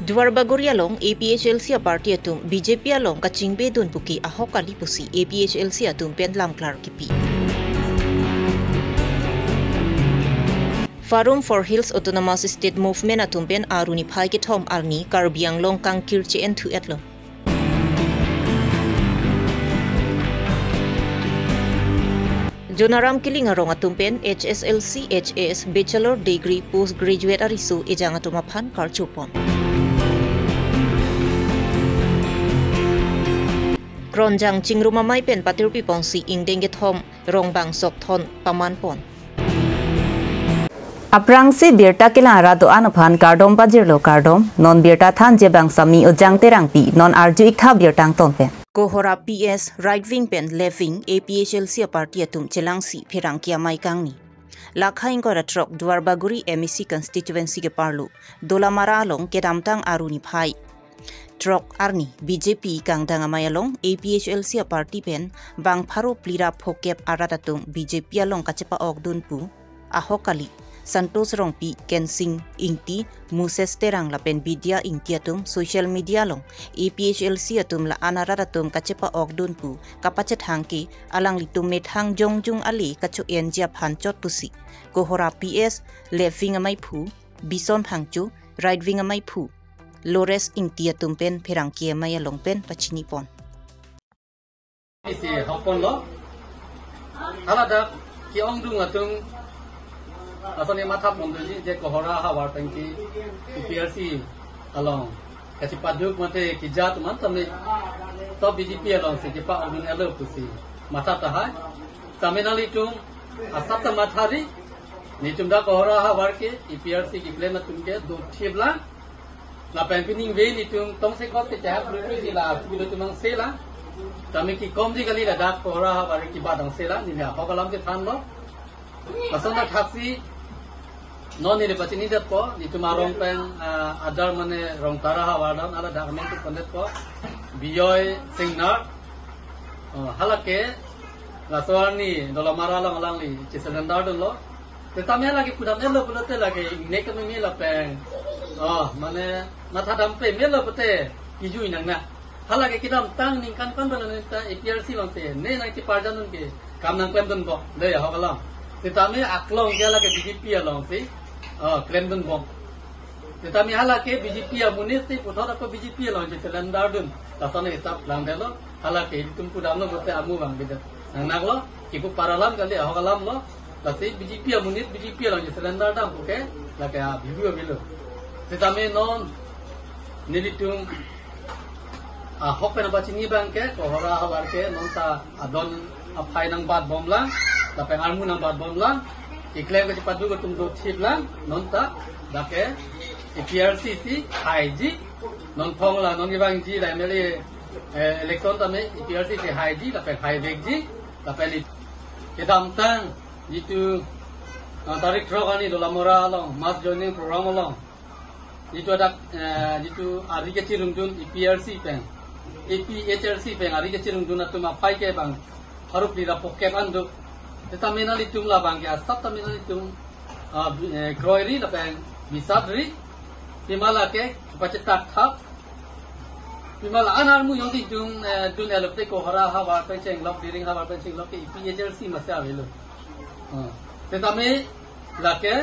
Duar Bagoria long APHLC party atum BJP along kachingbe dun puki ahok kali pusi APHLC atum penlam klar kipi. Forum for Hills Autonomous State Movement atum pen aruni phai ke thom arni karbiang long kang kirche en thu etlo. Jonaram Kiling arong atum pen HSLC HAS Bachelor Degree Postgraduate arisu ejang atum aphan karchupon. Kronjang cingruma mai pen patir pipong si ingdenge thom rongbang sok thon paman pon. Aprang si birta kilara do anuphan kardom pajirlo kardom non birta than jebang sami ojang terang pi non arju ikha birtang ton pen. Kohora PS right wing pen left wing APHLC party atum chelangsi phirang kia mai kangni. Lakhaing ko ratrok Duar Baguri MEC constituency ke parlu dolamara along kedamtang aruni phai. Trok arni BJP kang dangamay along APHLC party pen bang pharo plira phokep aratatum BJP along kachepa ogdun pu ahokali Santos rongpi kensing ingti Moses terang la pen media ingti atum social media long APHLC atum la anaratatum kachepa ogdun pu kapachet hangki alang litum methang jongjung ali kachu enjia phanchot pusi kohora PS left wing amai phu bison phangchu right wing amai phu Lores ingtia tumpen perang kia maya longpen pachini pon. Isi hapon lo, alada kiong dung atung asal mata mundur je kohora hawar tangki PRC along kasi paduk mate kijat man tamne to BJP along se jepa alun elo pusi mata tahai taminali tung asata mathari nitum da kohora hawar ke PRC ki plan atung ke do thibla la pempining ve nitung tong se kot ke chap bru si la tu tumang se la tami ki kom di kali la dak kohora hawar ki badang se la ni ha hogalam ke than lo pasona thaksi non ini pasti ni ko di tumarong pen adar mane rong tara hawadam ala document tu kondet ko biyoy singnar halake laswani dolamara lang lang li ciselendar dun lo tetapi lagi kudam elo pulote lagi nek kami la pen mane mata dampe melo pete iju inang na halake kidam tang ningkan kan balan ta APRC lang te ne nang ti parjanun ke kam nang klem dun bo le ya hogalam tetapi aklong dia lagi BJP along si klaim dun bom. Tetapi halake BJP amunis ti puthor ko BJP along je selendar dun tasane hisab lang delo halake itum pudam lo bote amu bang bidat nang naglo kipu paralam kali ahogalam lo tasi BJP amunis BJP along je selendar dam puke lake video bilo tetapi non nilitum hok pen bachini bang ke kohora hawar ke non ta adon apai nang bad bom lang tapi armu nang bad bom lang iklaim ke cepat juga tum chip lang nonta dake PRC si haiji non thong la non ibang ji la mele election tame PRC si haiji la pe hai vek ji la pe li kedam tang itu tarik trogani dolamora long mass joining program long itu ada itu ari ke cirung dun PRC pen APHLC pen ari ke cirung dun atuma pai ke bang harup di rapoket andu tetapi nali tum la bang ya sab tami nali tum groiri la peng bisadri timala ke pacetak thap timala anarmu yong ti tum dun elopte ko hara hawa pencheng lok diring hawa pencheng lok ke PHLC masya avelo tetapi la ke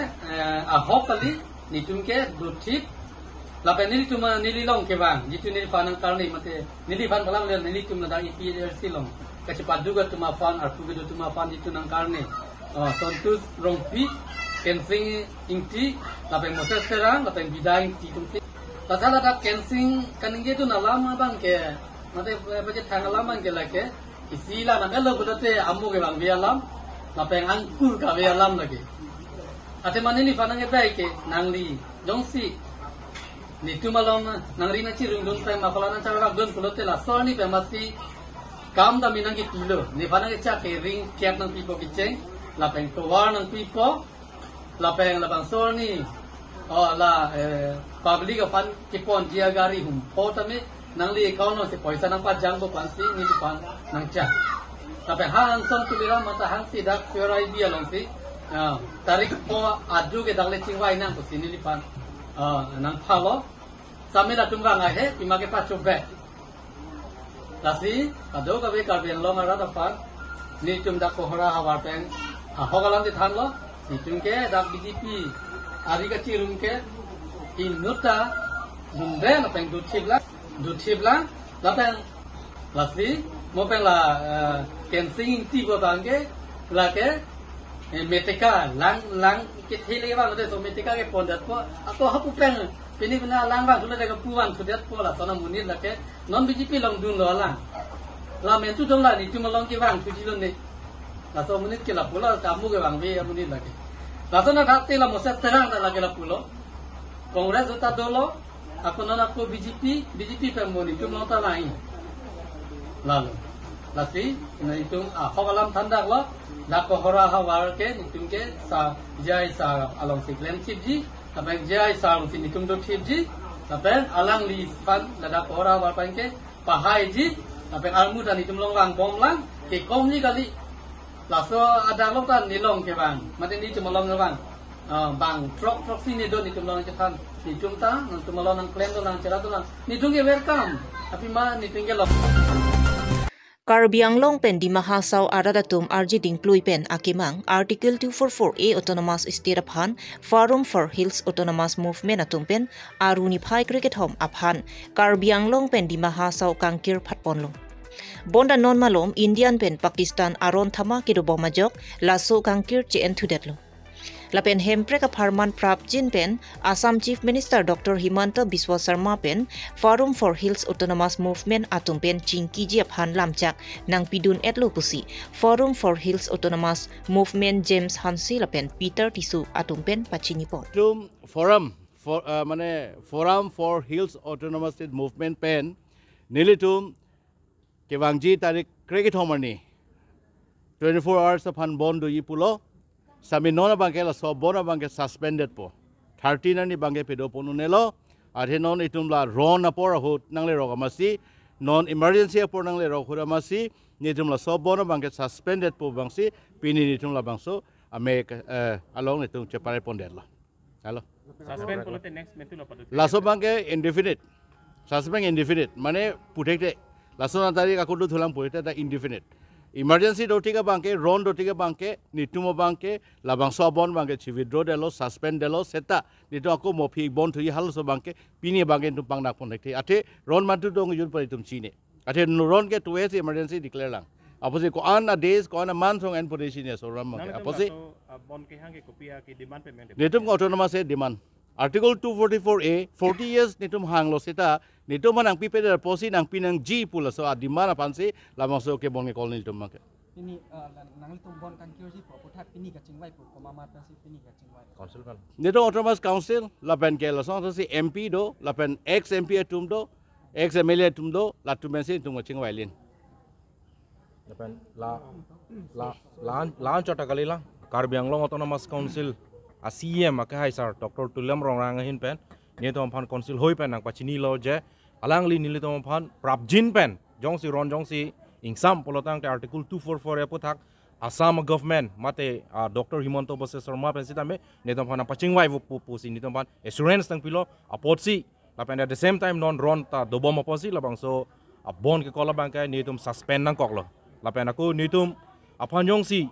ahok kali nitum ke duthik la pe nili tum nili long ke bang jitu nili fanang karni mate nili fan balang le nili tum na PHLC long kecepat juga tumafan artu gitu tumafan itu nang karne sontus rompi kensing ingti lapeng moses terang lapeng bidang ti tumti tasala tak kensing kaninge tu nalama bang ke mate baje thang lama ke lake isila na melo budate ammu ke bang bialam lapeng angkur ka bialam lagi ate manili fanang etai ke nangli jongsi nitu malom nangri na cirung dun pe mafalana cara gun kulote la soni pe masti kam da minang ki kilo ni fana ke cha ke ring kiat nang pipo kicheng la peng towar nang pipo la peng la bang sol ni la public fan ki pon dia gari hum po tame nang li account no se paisa nang pa jang bo pansi ni di pan nang cha la peng hang song tu lira mata hang si dak pure idea long si tarik po adu ke dagle chingwai nang ko sini li pan nang phalo sampai dah tunggang ahe pimake pas coba lasi ado kabe karbian long ara dapat ni tum dak kohora hawar peng hogalan di than lo ni tum ke dak BJP ari ka chirum ke inuta dumbe na peng du thibla la peng lasi mo peng la kensing ti bo bangke la ke metika lang ke thile ba de so metika ke pondat po ato hapu peng pini bina lang bang sudah daga puan sudah pola sana munir la ke non BJP long dun lo la men tu dong la ni tu malong ke bang tu jilon ni la so munir ke la pola kamu ke bang be munir la ke la so na thate la mosat terang la ke la pulo kongres uta dolo ako na ko BJP pe moni tu nota lain lalu lasi na itung hogalam thandak lo la ko hora hawar ke nitum ke sa jai sa along siklen chipji tapi jai sa along nitum do chipji tapi alang li fan la da ko hora hawar panke pahai ji tapi almu dan nitum longang bom lang ke kom ni kali la so ada lo tan ni long ke bang mate ni cuma long bang bang trok sini do nitum long ke tan nitum ta nitum long nang klem do nang cara do nang nitum ke welcome tapi ma nitum ke lo Karbiang long pen di Mahasau Aradatum RG Dingplui pen akimang Article 244A Autonomous State Aphan Forum for Hills Autonomous Movement atum pen Aruni Phai Cricket Home Aphan Karbiang long pen di Mahasau Kangkir Phatponlong Bonda non malom Indian pen Pakistan aron thama kido bomajok laso Kangkir CN Thudetlo Lapen hemprek Parman Prap Jin pen Assam Chief Minister Dr. Himanta Biswa Sarma pen Forum for Hills Autonomous Movement atum pen Chingki Jiap Han Lamchak nang pidun etlo pusi Forum for Hills Autonomous Movement James Hansi lapen Peter Tisu atum pen Pachinipot. Forum for Hills Autonomous Movement pen nilitum kewangji tarik cricket homani 24 hours upon bondo yipulo Sami nona bangke la so bona bangke suspended po 13 ni bangke pedo ponu nelo arhe non itum la ron apor hot nangle ro masi non emergency apor nangle ro khura masi nitum la so bona bangke suspended po bangsi pini nitum la bangso ame along itum chepare pondet la halo suspend polote next metu la padu la so bangke indefinite suspend indefinite mane putekte la so na tari ka kudu thulang poite da indefinite emergency dotiga bangke ron dotiga bangke nitumo bangke labang so bon bangke chi withdraw delo suspend delo seta nitu ako mo phi bon thui hal so bangke pini bangke tu pang nak pon thei ate ron mantu dong yun pari tum chine ate ron ke 2 years emergency declare lang apose ko an a days ko an a month on position so ram bangke apose bon ke hange kopia ki demand payment nitum autonomous demand Article 244A 40 years nitum hanglo seta nitum manang pipede posi nang pinang G pula so adimana pansi lamang so ke bon ke kolni nitum make ini nang tum bon kan kiri po putat pini ka chingwai po mama pansi pini ka chingwai council kan nitum autonomous council lapen ke la so si MP do lapen ex MP tum do ex MLA tum do la tum bensi tum chingwai lin lapen la chota kalila Karbiang long autonomous council a CM akahai sar Dr. Tulam Rongrang hin pen netom phan council hoi pen nang pachini lo je alangli nilitom phan prapjin pen jongsi ron jongsi ingsam polotang te article 244 epothak Assam government mate Dr. Himanta Biswa Sarma pen sitame netom phan pachingwai pu sin netom phan assurance tang pilo apotsi lapen at the same time non ron ta dobom aposi labang so bon ke kola bangkai netom suspend nang koklo lapen aku netom aphan jongsi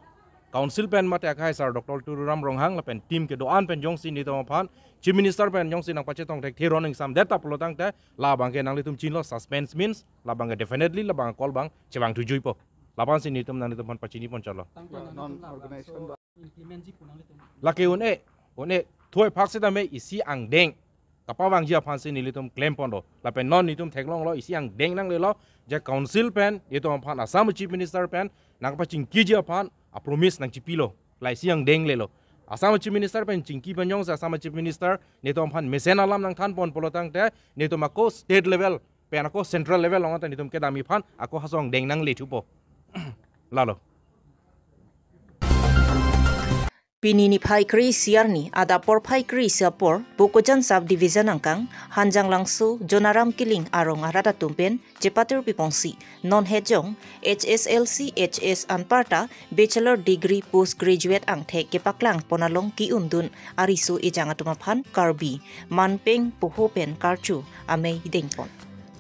Council pen mate akai sar Dr. Turam Ronghang la pen team ke doan pen jongsi ni to phan Chief Minister pen jongsi nang pachetong tek thiron ing sam data polotang te la bang ke nang litum chinlo suspense means la bang definitely la bang call bang chewang tu jui po la pan sin ni tum nang litum phan pachini pon chalo la ke une thoi phak se da me isi ang deng kapa bang jia phan sin ni litum claim pondo la pen non ni tum theklong lo isi ang deng nang le lo je council pen ni to phan Assam Chief Minister pen nang paching ki jia phan a promise nang chipilo lai siang deng lelo Assam Chief Minister pen chingki panjong sa Assam Chief Minister netom phan mesen alam nang than pon polotang te netom ako state level pen ako central level ong ta netom ke dami phan ako hasong deng nang le thupo lalo Pini ni phai kri siar ni ada por phai kri siapor Bokojan sub division angkang hanjang langsu Jonaram Kiling arong arada tumpen jepatir pipongsi non hejong HSLC HS anparta bachelor degree postgraduate ang thek kepaklang ponalong ki undun arisu ijanga tumaphan karbi manpeng pohopen karchu amei dengpon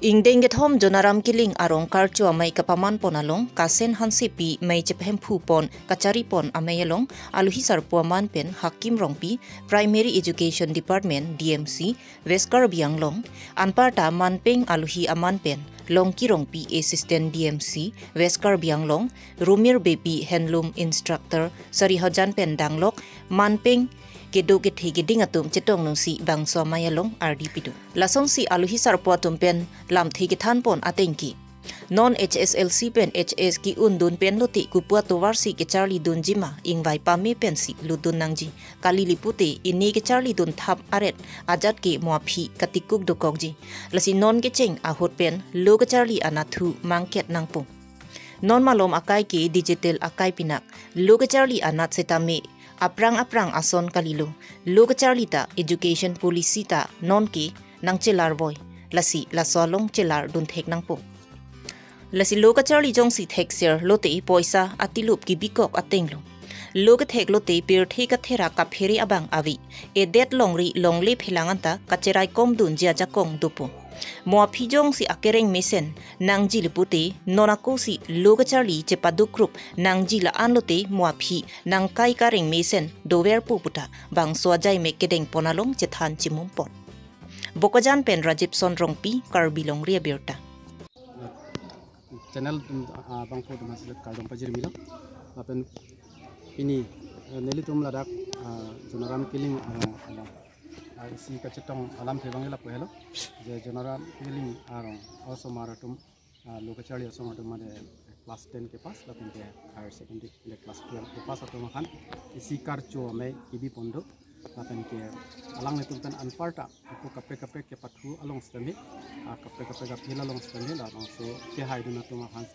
Ingdeng gethom Jonaram Kiling arong karchu amai kapaman ponalong kasen hansipi mai chephem phu pon kachari pon amaialong aluhi sarpuaman pen hakim rongpi primary education department DMC Weskar Bianglong anparta manpeng aluhi aman pen longki rongpi assistant DMC Weskar Bianglong Rumir Baby handloom instructor Sarihajan pen danglok manpeng Kedo gethe geding atum chetong nung si bang so mayalong RDP2 lasong si aluhi sarpo atum pen lam thi gethan pon atengki non HSLC pen HS ki undun pen loti kupua towar si ke Charlie dun jima ingwai pame pen si ludun nangji kali lipute ini ke Charlie dun thap aret ajat ke muafi katikuk dokokji lasi non ke cheng ahot pen lo ke Charlie anathu mangket nangpo non malom akai ke digital akai pinak lo ke Charlie anat setame aprang ason kalilo loga charlita education policy ta non ki nang chelar boy lasi lasolong chelar dun thek nang po lasi loga charli jong si thek ser lote poisa atilup ki bikok atenglo loga thek lote pir theka thera ka pheri abang avi e det longri longle phelanganta kacherai kom dun jia jakong dupo Moa pijong si akereng mesen nang jilipute nonako si loga charli cepadu group nang jila anlote moa pi nang kai kareng mesen dover puputa bang swajai mekedeng ponalong cethan cimumpon. Bokojan pen Rajib Sonrongpi karbilong ria berta. Channel bang po mas kardong pajir milo apen ini nelitum ladak Jonaram Kiling si kacetong alam thebang la pohelo je Jonaram Kiling arong also maratum loka charli also maratum made class 10 ke pas lapin ke higher secondary le class 12 ke pas atum khan isi karcho me ibi pondo lapin ke alang netum tan anparta aku kape ke pathu along stami kape ga phela along stami la so ke haidu na tum khan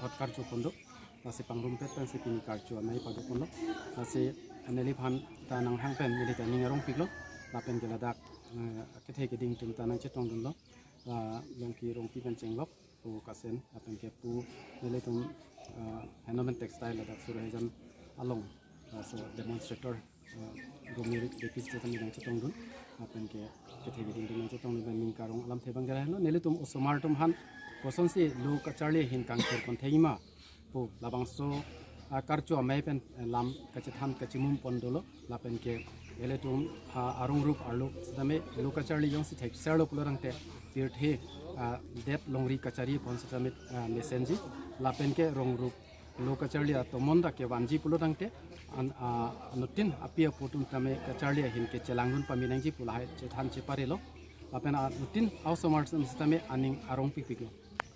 thot karcho pondo nasi pangrum pet pen si pini karcho me padu pondo nasi aneli phan tanang hang pen milita ningarong piklo lapen ke ladak kethe ke ding tum tanang chetong dun lo longki rongpi pen chenglok pu kasen lapen ke pu nele tum handloom textile ladak surhejan along so demonstrator romiri depis jetan ding chetong dun lapen ke kethe ke ding chetong dun ning karong alam thebang gala no nele tum osomar tum han koson si lu kacharli hin kang khor kon theima pu labang so karcho mai pen lam kachethan kachimum pondolo lapen ke ele tum arung rup arlo sedame lu kacharli jong si thek serlo pulorang te tirthe det longri kachari pon sedame mesenji lapen ke rong rup lu kacharli tomonda ke wanji pulorang te nutin apia potum tame kacharli hin ke chelangun paminangji pulai chethan cheparelo lapen nutin ausomar sedame aning arong pikpiklo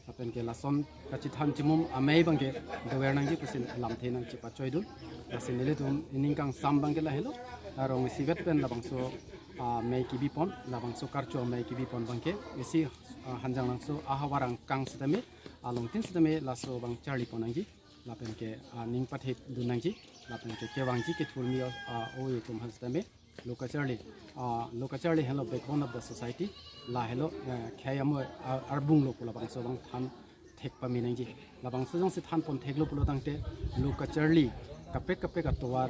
lapen ke lason kachithan chimum amei bangke dowernangji pusin lam thenang chipa choidul asin nele tum iningkang sam bangke la helo arong sivet pen labangso mei kibi pon labangso karcho mei kibi pon bangke isi hanjang langso ahawarang kang sedame along tin sedame laso bang charli ponangji lapen ke ning pathe dunangji lapen ke kewangji ke thulmi oe tum hasdame Lokacharli hello backbone of the society la hello khayam arbung lo pula bangso bang than thek paminangji la bangso jong si than pon theklo pulo tangte Lokacharli kape ka towar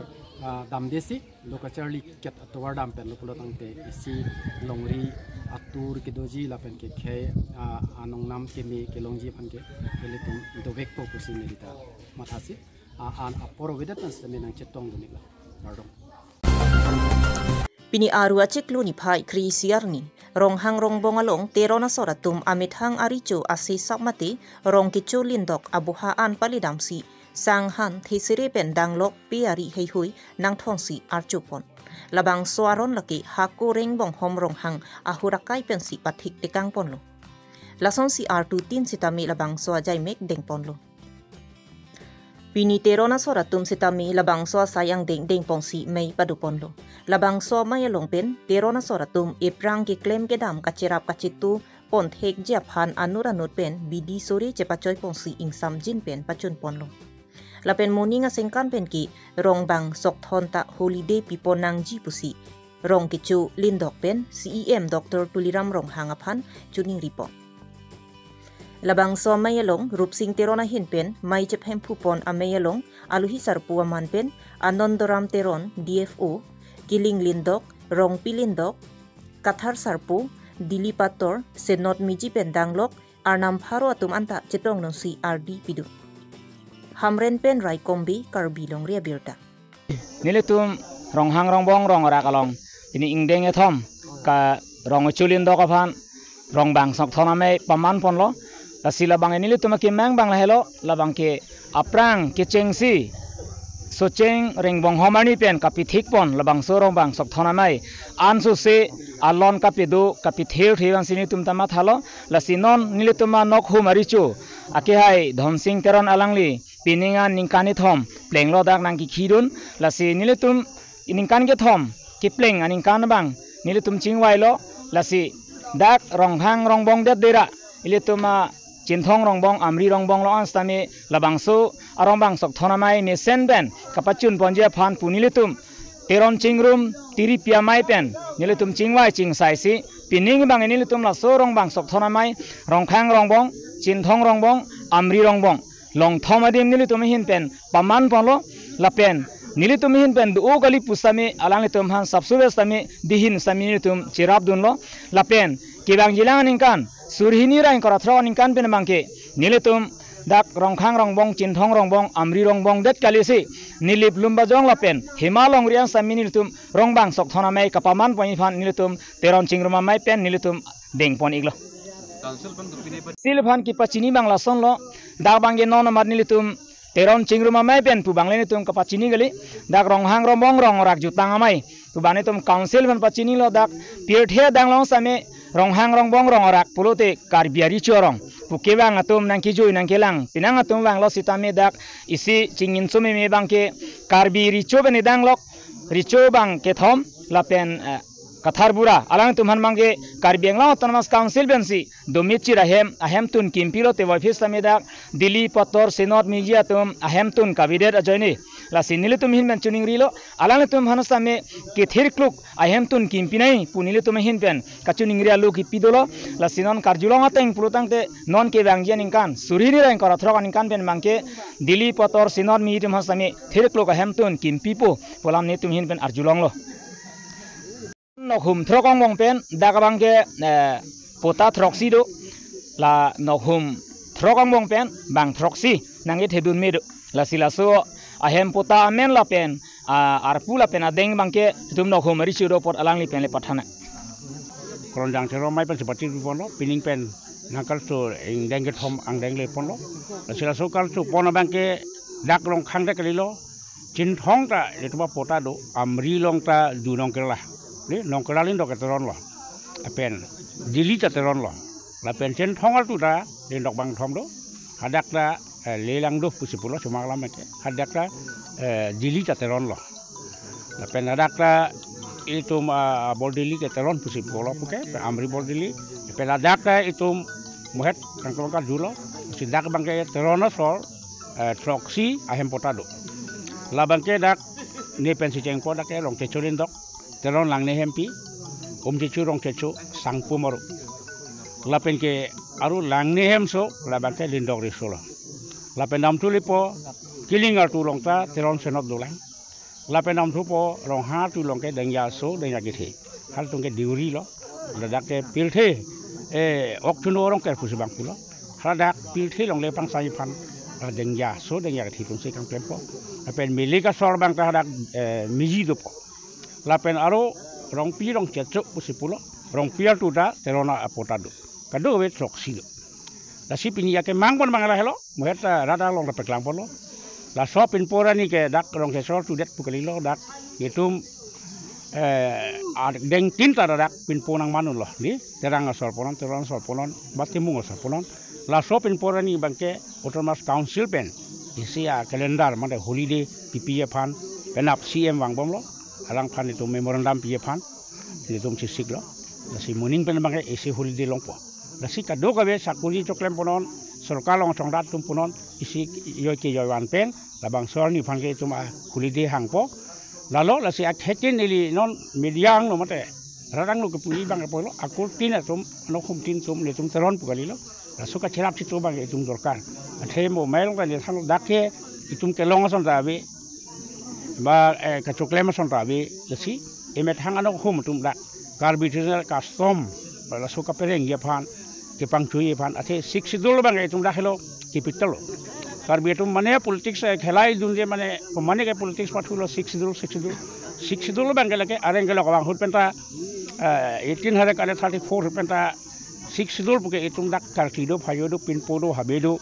dam desi Lokacharli ket towar dam pen lo pulo tangte isi longri atur ke doji la pen ke khay anong nam ke me ke longji phan ke eletum do vek po pusi merita mathasi an aporo vedat nas menang chetong dunila pardon Pini arua ceklu ni phai kri siarni rong hang rong bongalong terona soratum amit hang aricho ase sakmate rong kicho lindok abuha an palidamsi sang han thisire pen danglok piari heihui nang thongsi archupon labang swaron laki hako reng bong hom rong hang ahurakai pensi pathik tekang ponlo lason si r2 tin sitami labang swajai mek deng ponlo Pini terona soratum sitami labang so sayang deng pongsi mei paduponlo. Labang so mayalong pen terona soratum eprang ke klaim ke dam kacirap kacitu pon thek japhan anuranut pen bidi sori cepacoy pongsi ingsam jin pen pacun ponlo. Lapen morning asengkan pen ki rong bang sok thon ta holiday piponang ji pusi. Rong kicu lindok pen CEM Dr. Tuliram Rong Hangapan Chuning report. Labang so mayalong rupsing terona hin pen mai jep hem pupon amayalong aluhi sarpu aman pen anondoram teron DFO giling lindok rong pilindok kathar sarpu dilipator senot miji pen danglok arnam pharo atum anta chetong no CRD pidu hamren pen rai kombi karbilong ria birta nilitum rong hang rong bong rong ora kalong ini ingdeng ethom ka rong chulindok aphan rong bang sok thona me paman pon lo la sila bang ini litum ke mang bang la helo la bang ke aprang ke chengsi so cheng ring bong homani pen kapi thik pon la bang so rong bang sok thona mai ansu se alon kapi do kapi theu theuan sini tum tama thalo la sinon nilituma nok hu marichu ake hai dhomsing teron alangli pininga ningkani thom plenglo dak nang ki khirun la si nilitum iningkan ke thom ki pleng aningkan bang nilitum chingwai lo la si dak rong hang rong bong det dera ilituma Cinthong rongbong amri rongbong lo anstami labangso arongbang sok thonamai ne senben kapachun ponje phan punilitum teron chingrum tiri piamai pen nilitum chingwai chingsai si pining bang nilitum la so rongbang sok thonamai rongkhang rongbong cinthong rongbong amri rongbong long thomadim nilitum hin pen paman ponlo la pen nilitum hin pen du gali pusami alanglitum han sabsubestami dihin sami nilitum chirabdun lo la pen kibang jilang ningkan surhini rain kora thro ningkan pen mangke nilitum dak rongkhang rongbong cinthong rongbong amri rongbong det kalisi nilip lumba jong lapen himalong rian sami nilitum rongbang sok thona mai kapaman poi phan nilitum teron chingruma mai pen nilitum dengpon iglo silphan ki pachini bangla sonlo dak bangge non mar nilitum teron chingruma mai pen pu bangle nilitum kapachini gali dak ronghang rongbong rong rak jutang amai pu bane tum council ban pachini lo dak pirthe danglong same ronghang rongbong rong rak pulote karbiari chorong pukebang atum nang kijui nang kelang pinang atum bang lo sitame dak isi chingin sume me bang ke karbi richo bani dang lok richo bang ke thom lapen kathar bura alang tumhan mangge karbiang lo autonomous council bensi domichi rahem ahem tun kimpilo te office tame dak dili pator senot media tum ahem tun kabinet ajoini la sinile tum hin men chuning rilo alang tum hanasame ke thirkluk ahem tun kimpinai punile tum hin pen kachuning ria lu ki pidolo la sinon karjulong ateng pulutang te non ke bangjian ingkan surhini rain kora throkan ingkan pen mangke dili pator senot media tum hanasame thirkluk ahem tun kimpipo polam ne tum hin pen arjulong lo nokhum throkong mong pen dakabangke pota throksi do la nokhum throkong mong pen bang throksi nange thedun me do la silaso ahem pota amen la pen arpu la pen adeng bangke tum nokhum ri chiro pot alangli pen le pathana kronjang thero mai pen seperti pono pining pen nakal so ing dengge thom ang dengle pono la silaso kal so pono bangke dak rong khang dak lilo chin thong ta letuma pota do amri long ta du nong kela ni nong keralin dok teron lo apen dili ta teron lo la pen chen thongal tu da den dok bang thom do hadak ta lelang do pusipulo cuma lam ke hadak ta dili ta teron lo la pen hadak ta itu bol dili ke teron pusipulo puke amri bol dili pen hadak ta itu muhet kang ka julo sidak bang ke teron sol troksi ahem potado la bang ke dak ni pen si cengko dak ke long te cholin dok teron lang ne hempi chechu rong chechu sangpu maru lapen ke aru lang ne hem so laban ke lindok risolo lapen nam tulipo kilingar tu long ta teron senot dolang lapen nam tupo rong ha tu long ke dengya so dengya githi hal tung ke diuri lo ladak ke pilthe oktuno rong ke pusibang pulo ladak pilthe long le pang sai pan dengya so dengya githi tung se kang tempo lapen milika sor bang ta hadak miji dopo lapen aro rong pi rong chechu pusipulo rong pi tu da terona apotado kado we troksi do la sipini ya ke mangpon mangala helo muheta rada long da peklang polo la sopin pora ni ke dak rong ke sol tu det pukalilo dak yetum deng tinta dak pin ponang manun lo ni terang sol ponon teron sol ponon batimung sol ponon la sopin pora ni bangke autonomous council pen isia kalendar mande holiday PPA fan penap CM wang bom lo alang pan itu memorandum PPA fan itu sisik lo nasi muning pen bangke isi holiday longpo nasi kado kabe sakuri coklem ponon सरकार long chong rat tum punon isi yo ke yo wan pen labang sor ni phang ke tum a khuli de hang po lalo la si ak hetin ni non mediang no mate radang lo ke puli bang po lo akul tin tum no khum tin tum le tum teron pu kali lo la suka chirap chi tu bang ke tum dorkar athe mo mail ka ni thang dak ke itum ke long son ta bi ba ka choklem son ta bi la si emet hang ano khum tum dak karbi tiner custom la suka pereng ya phan ke pangchui phan athe 6 dul bang ke tum dak hello capital karbi tum mane politics khelai dun je mane mane ke politics pathulo 6 dul bang ke lake areng ke lokang hut penta 1800 kale 34 penta 6 dul puke itum dak karkido phayodo pinpodo habedo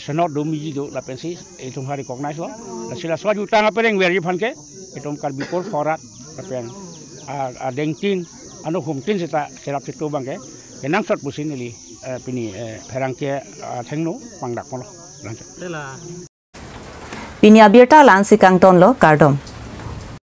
senot do miji do la pensi itum hari recognize lo la sila swaju tanga pereng weri phan ke itum karbi por forat pen a dengtin anu hum tin sita serap situ bang ke kenang sot busin li pini pherang ke thengno pangdak polo Pinya birta lan si kang ton lo kardom